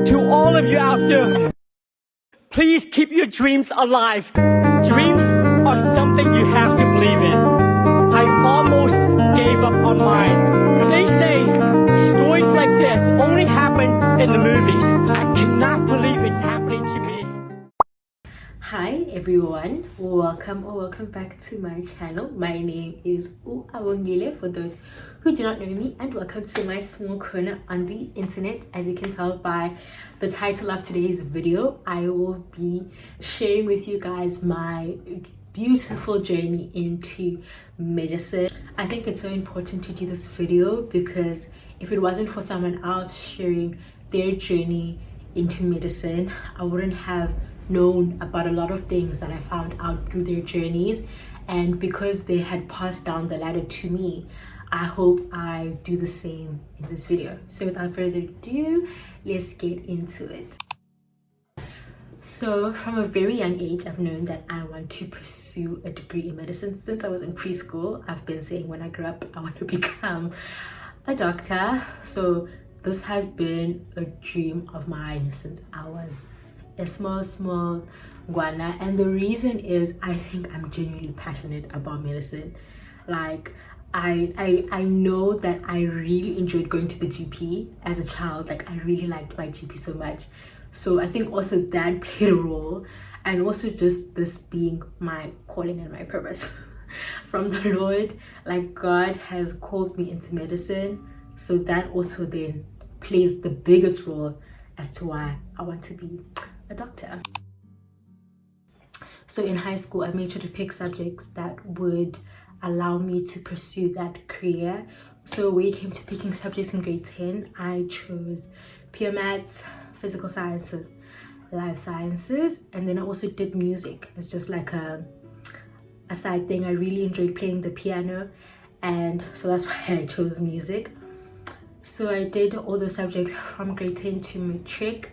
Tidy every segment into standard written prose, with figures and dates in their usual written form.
To all of you out there, please keep your dreams alive. Dreams are something you have to believe in. I almost gave up on mine. They say stories like this only happen in the movies. I cannot believe it's happening to me. Hi everyone, welcome back to my channel. My name is Awongile for those who do not know me, and welcome to my small corner on the internet. As you can tell by the title of today's video, I will be sharing with you guys my beautiful journey into medicine. I think it's so important to do this video because if it wasn't for someone else sharing their journey into medicine, I wouldn't have known about a lot of things that I found out through their journeys. And because they had passed down the ladder to me, I hope I do the same in this video. So without further ado, let's get into it. So from a very young age, I've known that I want to pursue a degree in medicine. Since I was in preschool, I've been saying when I grow up, I want to become a doctor. So this has been a dream of mine since I was a small guana. And the reason is I think I'm genuinely passionate about medicine. Like I know that I really enjoyed going to the GP as a child. Like I really liked my GP so much. So I think also that played a role, and also just this being my calling and my purpose from the Lord. Like God has called me into medicine, so that also then plays the biggest role as to why I want to be a doctor. So in high school, I made sure to pick subjects that would allow me to pursue that career. So when it came to picking subjects in grade 10, I chose pure maths, physical sciences, life sciences, and then I also did music. It's just like a side thing. I really enjoyed playing the piano, and so that's why I chose music. So I did all those subjects from grade 10 to matric.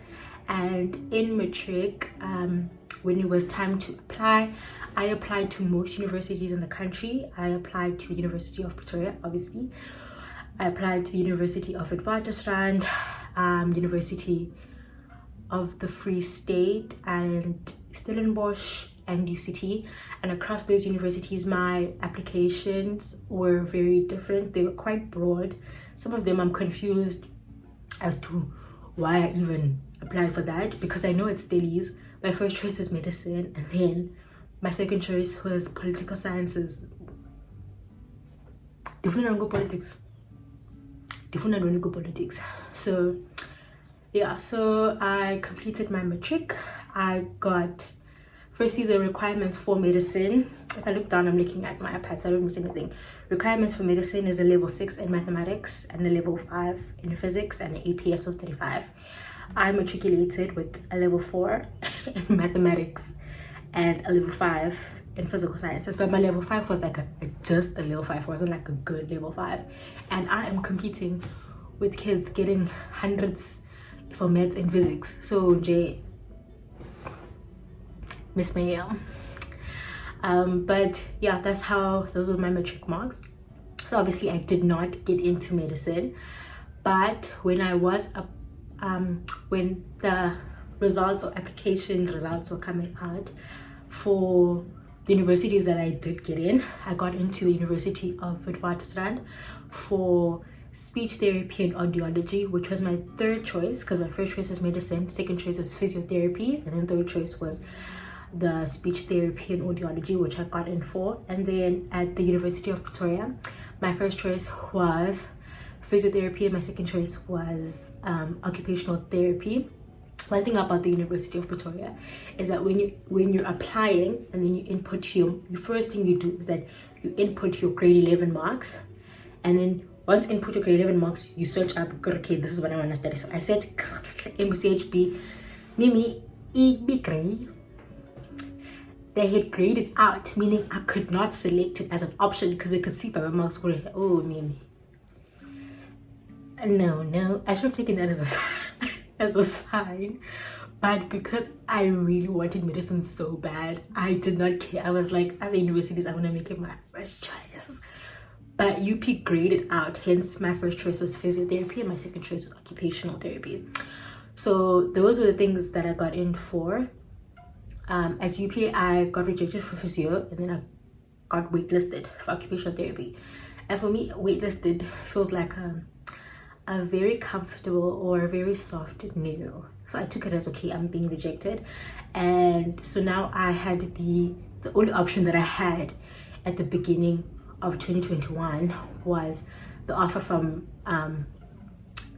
And in matric, when it was time to apply, I applied to most universities in the country. I applied to the University of Pretoria, obviously. I applied to the University of Witwatersrand, University of the Free State, and Stellenbosch, and UCT. And across those universities, my applications were very different. They were quite broad. Some of them I'm confused as to why I even applied for that, because I know it's studies. My first choice was medicine, and then my second choice was political sciences. Politics. So yeah, so I completed my matric. I got firstly the requirements for medicine. If I look down, I'm looking at my iPad, so I don't miss anything. Requirements for medicine is a level 6 in mathematics and a level 5 in physics and an APS of 35. I matriculated with a level 4 in mathematics and a level 5 in physical sciences, but my level 5 was like just a level 5. It wasn't like a good level 5, and I am competing with kids getting hundreds for maths and physics. So Miss Mayhem. But yeah, those were my matric marks. So obviously I did not get into medicine, but when I was when the results or application results were coming out for the universities that I did get in, I got into the University of Witwatersrand for speech therapy and audiology, which was my third choice, because my first choice was medicine, second choice was physiotherapy, and then third choice was the speech therapy and audiology, which I got in for. And then at the University of Pretoria, my first choice was physiotherapy and my second choice was occupational therapy. One thing about the University of Pretoria is that when you're applying and then you input the first thing you do is that you input your grade 11 marks, and then once you input your grade 11 marks, you search up, okay, this is what I want to study. So I said MCHB, Mimi, EB grade. They had graded out, meaning I could not select it as an option because they could see by my marks. Oh, Mimi. No, I should have taken that as a sign. But because I really wanted medicine so bad, I did not care. I was like, other universities, I want to make it my first choice. But UP graded out, hence my first choice was physiotherapy and my second choice was occupational therapy. So those were the things that I got in for. At UP, I got rejected for physio, and then I got waitlisted for occupational therapy. And for me, waitlisted feels like a very comfortable or a very soft no. So I took it as, okay, I'm being rejected. And so now I had the only option that I had at the beginning of 2021 was the offer from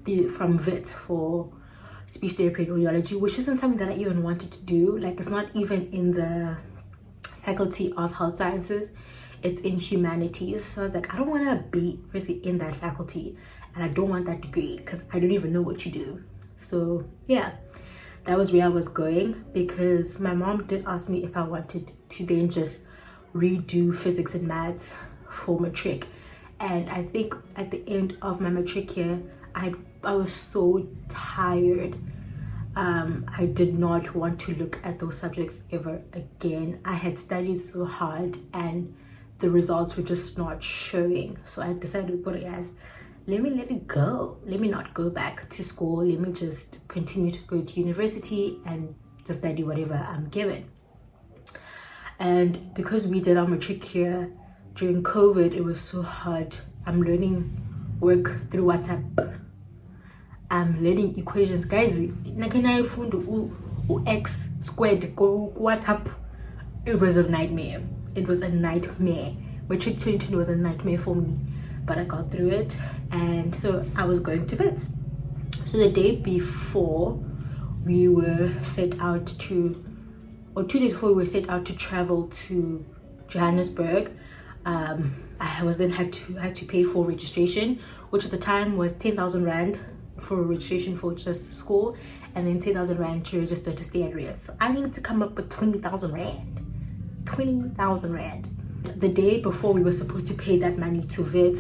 VIT for speech therapy and audiology, which isn't something that I even wanted to do. Like, it's not even in the faculty of health sciences, it's in humanities. So I was like, I don't want to be really in that faculty, and I don't want that degree because I don't even know what you do. So yeah, that was where I was going, because my mom did ask me if I wanted to then just redo physics and maths for matric. And I think at the end of my matric year, I was so tired. I did not want to look at those subjects ever again. I had studied so hard and the results were just not showing. So I decided to put it as, let it go. Let me not go back to school. Let me just continue to go to university and just study whatever I'm given. And because we did our matric year during COVID, it was so hard. I'm learning work through WhatsApp. I'm learning equations. Guys, x squared go WhatsApp. It was a nightmare. It was a nightmare. Matric 2020 was a nightmare for me, but I got through it. And so I was going to VIT. So the day before we were set out to, or 2 days before we were set out to travel to Johannesburg, I was then had to pay for registration, which at the time was 10,000 Rand for registration for just school, and then 10,000 Rand to register to stay at Rias. So I needed to come up with 20,000 Rand. 20,000 Rand. The day before we were supposed to pay that money to VIT,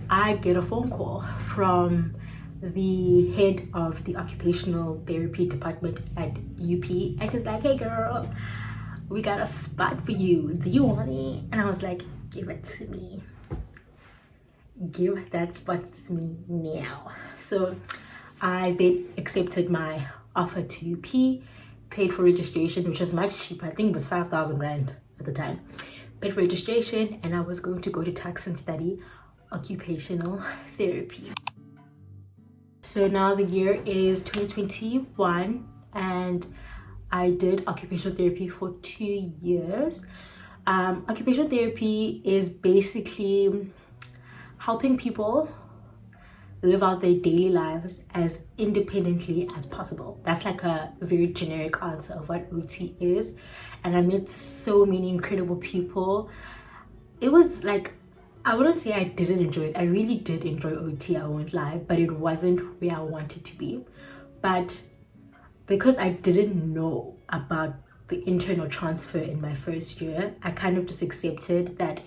I get a phone call from the head of the occupational therapy department at UP, and she's like, hey girl, we got a spot for you, do you want it? And I was like, give it to me, give that spot to me now. So I then accepted my offer to UP, paid for registration, which was much cheaper. I think it was 5,000 Rand at the time. Paid for registration, and I was going to go to Tux and study occupational therapy. So now the year is 2021, and I did occupational therapy for 2 years. Occupational therapy is basically helping people live out their daily lives as independently as possible. That's like a very generic answer of what OT is. And I met so many incredible people. It was like, I wouldn't say I didn't enjoy it. I really did enjoy OT, I won't lie, but it wasn't where I wanted to be. But because I didn't know about the internal transfer in my first year, I kind of just accepted that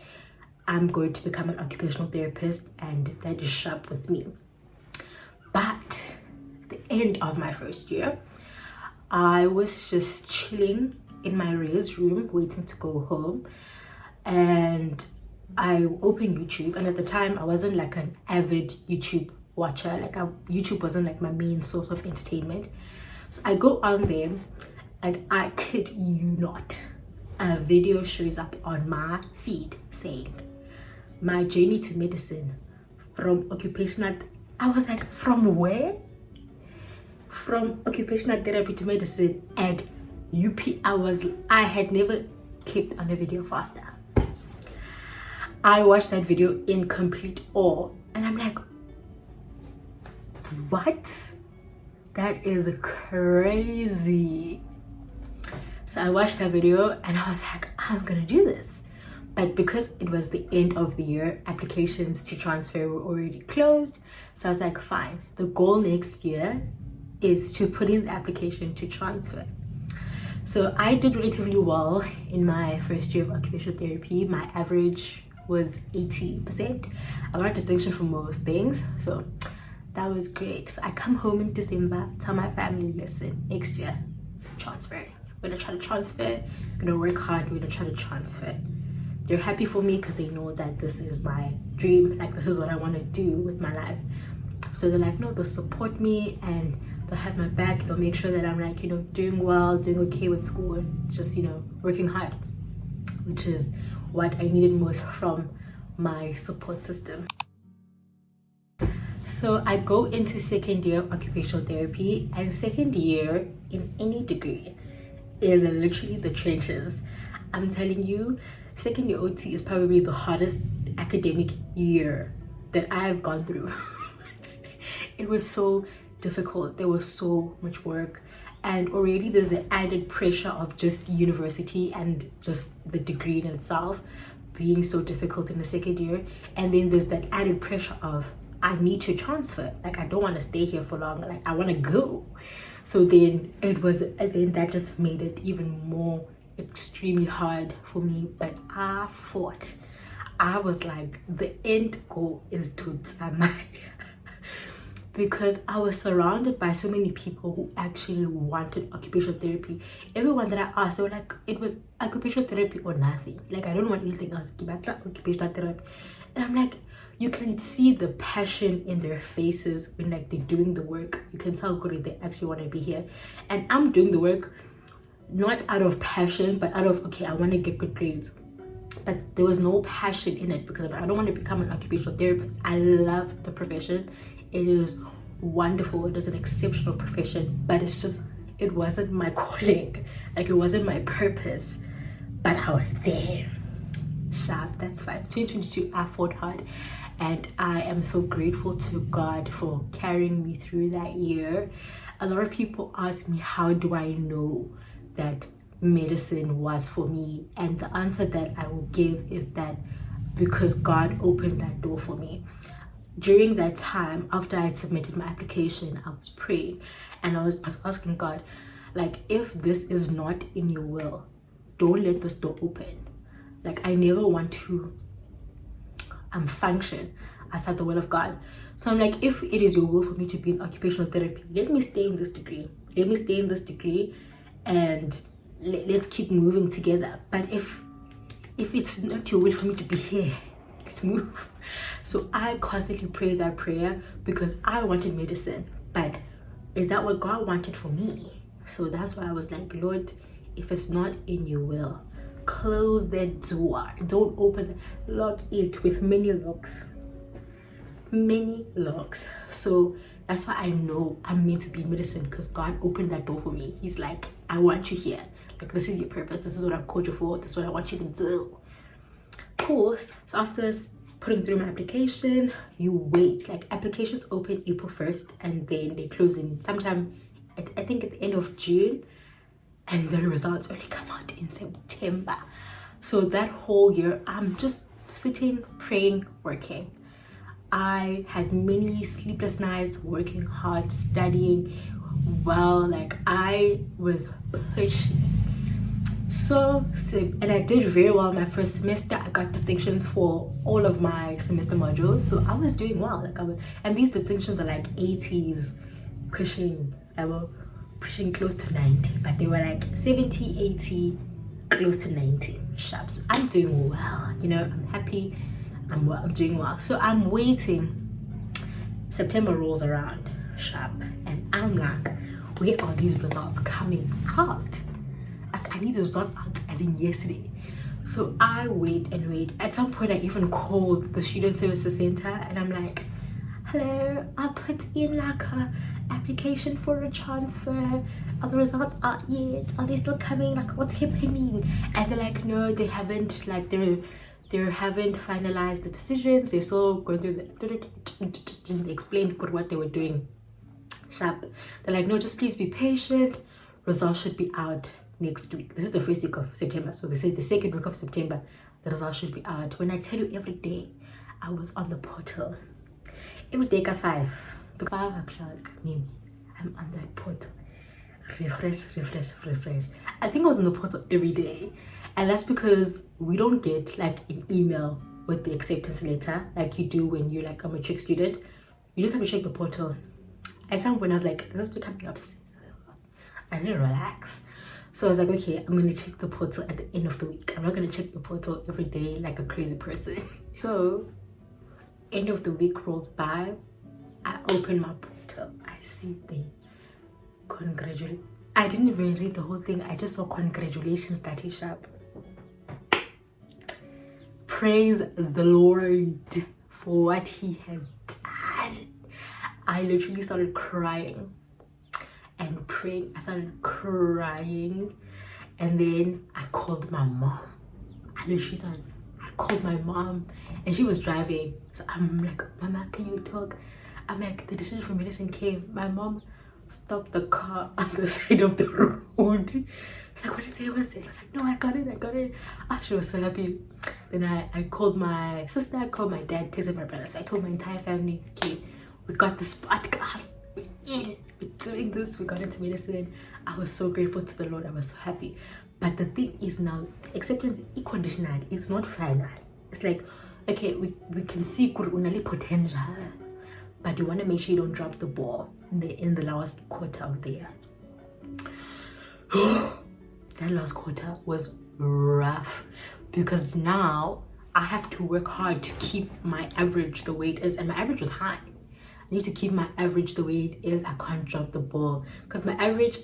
I'm going to become an occupational therapist, and that is sharp with me. But at the end of my first year, I was just chilling in my raised room waiting to go home, and I opened YouTube. And at the time I wasn't like an avid YouTube watcher, like YouTube wasn't like my main source of entertainment. So I go on there, and I kid you not, a video shows up on my feed saying, my journey to medicine from occupational. I was like, from where? From occupational therapy to medicine at UP. I had never clicked on a video faster. I watched that video in complete awe, and I'm like, what? That is crazy. So I watched that video and I was like, I'm gonna do this. But because it was the end of the year, applications to transfer were already closed. So I was like, fine, the goal next year is to put in the application to transfer. So I did relatively well in my first year of occupational therapy. My average was 80%. I got a distinction for most things, so that was great. So I come home in December, tell my family, listen, next year, transferring. We're gonna try to transfer, I'm gonna work hard, we're gonna try to transfer. They're happy for me because they know that this is my dream, like this is what I want to do with my life. So they're like, no, they'll support me and they'll have my back, they'll make sure that I'm like, you know, doing well, doing okay with school, and just, you know, working hard, which is what I needed most from my support system. So I go into second year of occupational therapy, and second year in any degree is literally the trenches. I'm telling you, second year OT is probably the hardest academic year that I've gone through. It was so difficult. There was so much work, and already there's the added pressure of just university and just the degree in itself being so difficult in the second year. And then there's that added pressure of I need to transfer. Like, I don't want to stay here for long. Like, I want to go. So then that just made it even more extremely hard for me. But I fought. I was like, the end goal is to Tsamaya. Because I was surrounded by so many people who actually wanted occupational therapy. Everyone that I asked, they were like, it was occupational therapy or nothing. Like, I don't want anything else. Occupational therapy. And I'm like, you can see the passion in their faces when like they're doing the work. You can tell good they actually want to be here. And I'm doing the work not out of passion, but out of, okay, I want to get good grades. But there was no passion in it because I don't want to become an occupational therapist. I love the profession. It is wonderful. It is an exceptional profession, but it's just, it wasn't my calling. Like, it wasn't my purpose, but I was there. Sharp, that's fine. It's 2022. I fought hard, and I am so grateful to God for carrying me through that year. A lot of people ask me, how do I know that medicine was for me? And the answer that I will give is that because God opened that door for me. During that time, after I had submitted my application, I was praying, and I was asking God, like, if this is not in your will, don't let this door open. Like, I never want to function outside the will of God. So I'm like, if it is your will for me to be in occupational therapy, let me stay in this degree. Let me stay in this degree, and let's keep moving together. But if it's not your will for me to be here, let's move. So I constantly pray that prayer because I wanted medicine, but is that what God wanted for me? So that's why I was like, Lord, if it's not in your will, close that door. Don't open, lock it with many locks. So that's why I know I'm meant to be in medicine, because God opened that door for me. He's like, I want you here. Like, this is your purpose. This is what I've called you for. This is what I want you to do. Cool. So after putting through my application, you wait. Like, applications open April 1st, and then they close in sometime, I think at the end of June, and the results only come out in September. So that whole year, I'm just sitting, praying, working. I had many sleepless nights, working hard, studying well. Like, I was pushing. And I did very well my first semester. I got distinctions for all of my semester modules, so I was doing well. Like, and these distinctions are like 80s, pushing close to 90, but they were like 70, 80, close to 90 sharp. So I'm doing well, you know. I'm happy. I'm doing well. So I'm waiting. September rolls around sharp, and I'm like, where are these results coming out? Like, I need the results out as in yesterday. So I wait and wait. At some point, I even called the student services center, and I'm like, hello, I put in like a application for a transfer. Are the results out yet? Are they still coming? Like, what's happening? And they're like, no, they haven't. Like, they haven't finalized the decisions. They're still going through the explained what they were doing. Sharp. They're like, no, just please be patient. Results should be out next week. This is the first week of September, so they said the second week of September the results should be out. When I tell you, every day I was on the portal. Every day at 5 o'clock, I'm on that portal. Refresh. I think I was on the portal every day, and that's because we don't get like an email with the acceptance letter like you do when you're like a matric student. You just have to check the portal. At some point I was like, this is becoming upset. I need to relax. So I was like, okay, I'm gonna check the portal at the end of the week. I'm not gonna check the portal every day like a crazy person. So end of the week rolls by, I open my portal, I see the I didn't even read the whole thing. I just saw congratulations, Daddy Sharp. Praise the Lord for what he has done. I literally started crying and praying. I started crying, and then I called my mom. I called my mom, and she was driving. So I'm like, Mama, can you talk? I'm like, the decision for medicine came. My mom stopped the car on the side of the road. It's like, what is it? I was like, no, I got it. Oh, she was so happy. Then I called my sister, I called my dad, Tess and my brother. So I told my entire family, okay, we got the spot class. We're doing this. We got into medicine. I was so grateful to the Lord. I was so happy. But the thing is now, acceptance is conditional. It's not final. It's like, okay, we can see unali potential, but you want to make sure you don't drop the ball in the last quarter of the year. That last quarter was rough because now I have to work hard to keep my average the way it is, and my average was high. I need to keep my average the way it is. I can't drop the ball because my average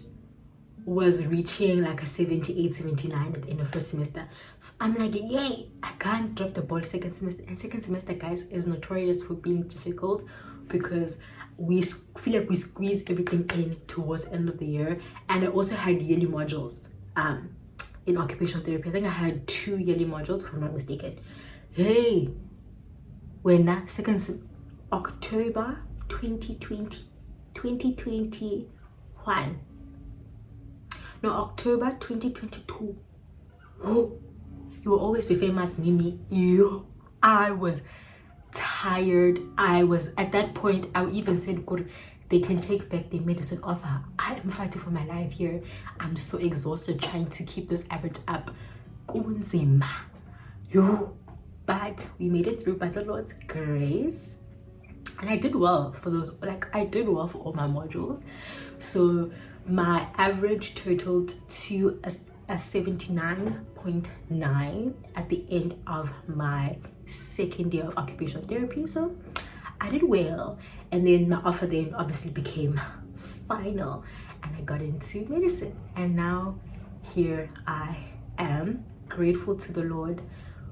was reaching like a 78, 79 at the end of first semester. So I'm like, yay, I can't drop the ball second semester. And second semester, guys, is notorious for being difficult because we feel like we squeeze everything in towards the end of the year. And I also had yearly modules in occupational therapy. I think I had 2 yearly modules, if I'm not mistaken. Hey, when that October 2021. No, October 2022. Oh, you will always be famous, Mimi. I was tired. I was at that point. I even said, "Good, they can take back the medicine offer." I am fighting for my life here. I'm so exhausted trying to keep this average up. Kunzima. But we made it through by the Lord's grace. And I did well for those, I did well for all my modules. So my average totaled to a 79.9 at the end of my second year of occupational therapy. So I did well. And then my offer then obviously became final. And I got into medicine. And now here I am, grateful to the Lord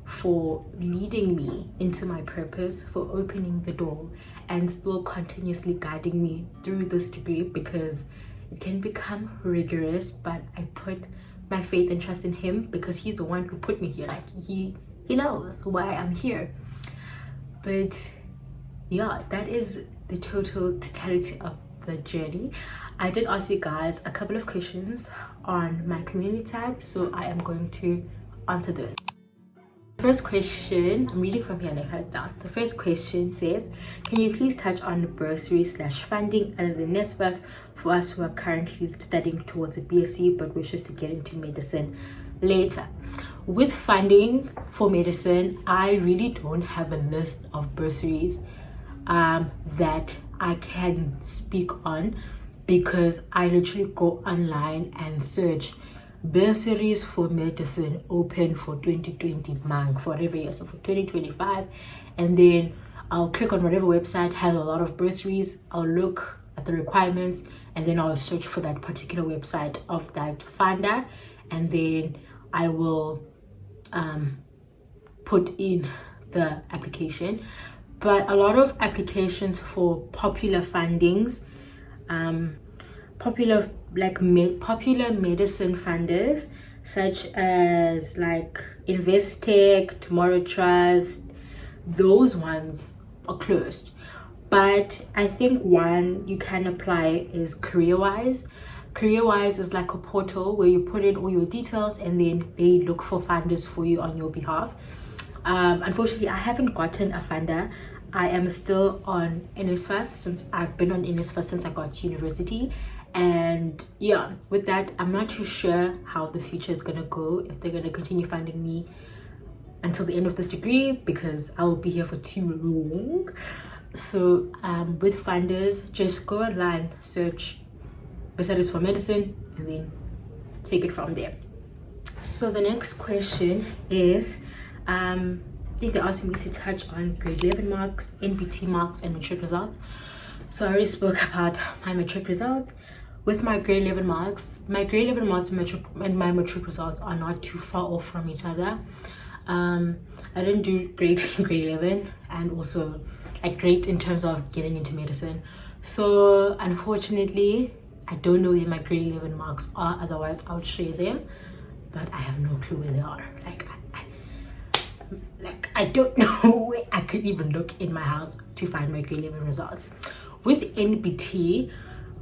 for leading me into my purpose, for opening the door and still continuously guiding me through this degree, because it can become rigorous, but I put my faith and trust in him because he's the one who put me here. Like he knows why I'm here. But yeah, that is the totality of the journey. I did ask you guys a couple of questions on my community tab, so I am going to answer those. First question, I'm reading from here and I wrote it down. The first question says, can you please touch on bursary/funding under the NSFAS for us who are currently studying towards a BSc but wishes to get into medicine later? With funding for medicine, I really don't have a list of bursaries that I can speak on, because I literally go online and search bursaries for medicine open for 2020 for whatever year, so for 2025, and then I'll click on whatever website has a lot of bursaries. I'll look at the requirements and then I'll search for that particular website of that funder, and then I will put in the application. But a lot of applications for popular fundings, popular medicine funders such as like Investec, Tomorrow Trust, those ones are closed. But I think one you can apply is CareerWise. CareerWise is like a portal where you put in all your details and then they look for funders for you on your behalf. Unfortunately, I haven't gotten a funder. I am still on NSFAS since I've been on NSFAS since I got to university. And yeah, with that, I'm not too sure how the future is gonna go, if they're gonna continue funding me until the end of this degree, because I will be here for too long. So with funders, just go online, search bursaries for medicine, and then take it from there. So the next question is, I think they asked me to touch on grade 11 marks, NBT marks, and matric results. So I already spoke about my matric results. with my grade 11 marks, my grade 11 marks and my matric results are not too far off from each other. I didn't do great in grade 11, and also like great in terms of getting into medicine. So unfortunately, I don't know where my grade 11 marks are, otherwise I would share them, but I have no clue where they are. I don't know where I could even look in my house to find my grade 11 results. With NBT,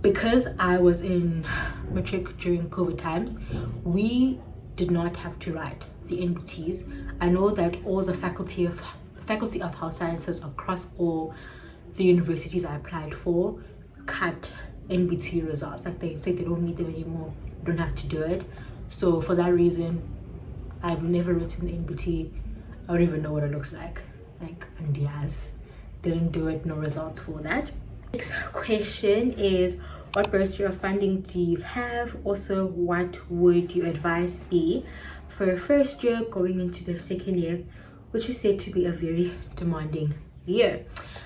because I was in matric during COVID times, we did not have to write the NBTs. I know that all the faculty of health sciences across all the universities I applied for cut NBT results. Like, they say they don't need them anymore, you don't have to do it. So for that reason, I've never written NBT. I don't even know what it looks like. And yes, didn't do it, no results for that. Next question is, what bursary of funding do you have? Also, what would your advice be for a first year going into their second year, which is said to be a very demanding year?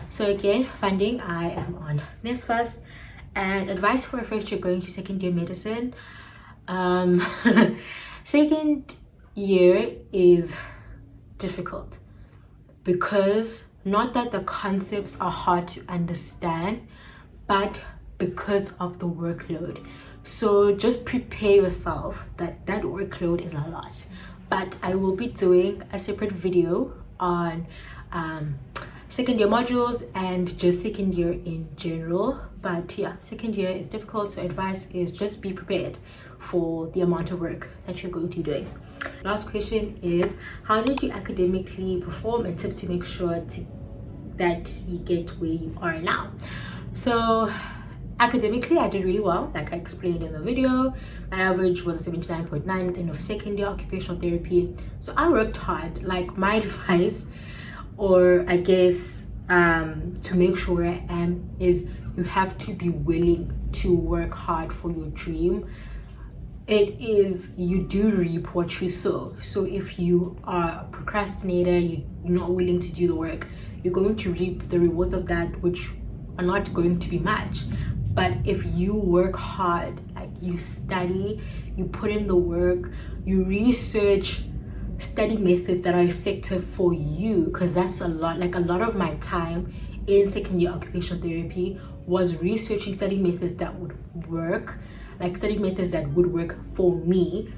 So again, funding, I am on NSFAS, and advice for a first year going to second year medicine. Second year is difficult because not that the concepts are hard to understand, but because of the workload. So just prepare yourself that workload is a lot. But I will be doing a separate video on second year modules and just second year in general. But yeah, second year is difficult, so advice is just be prepared for the amount of work that you're going to be doing. Last question is, how did you academically perform, and tips to make sure that you get where you are now? So academically, I did really well, like I explained in the video. My average was 79.9 at the end of second year occupational therapy. So I worked hard. Like, my advice, or I guess to make sure where I am, is you have to be willing to work hard for your dream. It is, you do reap what you sow. So if you are a procrastinator, you're not willing to do the work, you're going to reap the rewards of that, which are not going to be much. But if you work hard, like you study, you put in the work, you research study methods that are effective for you, because that's a lot. Like, a lot of my time in second year occupational therapy was researching study methods that would work, like study methods that would work for me,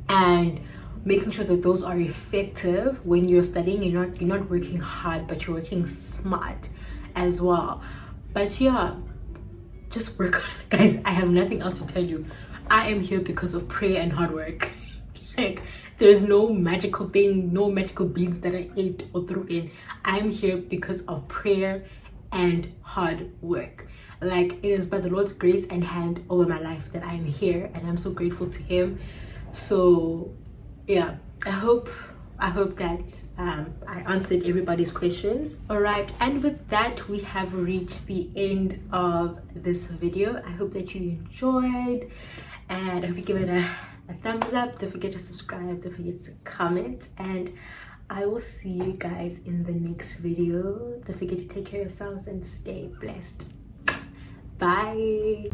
and making sure that those are effective when you're studying. You're not working hard, but you're working smart as well. But yeah, just work hard, guys. I have nothing else to tell you. I am here because of prayer and hard work. Like, there's no magical thing, no magical beans that I ate or threw in. I'm here because of prayer and hard work. Like, it is by the Lord's grace and hand over my life that I'm here, and I'm so grateful to him. So yeah, I hope that I answered everybody's questions. All right, and with that, we have reached the end of this video. I hope that you enjoyed, and I hope you give it a thumbs up. Don't forget to subscribe, don't forget to comment, and I will see you guys in the next video. Don't forget to take care of yourselves and stay blessed. Bye.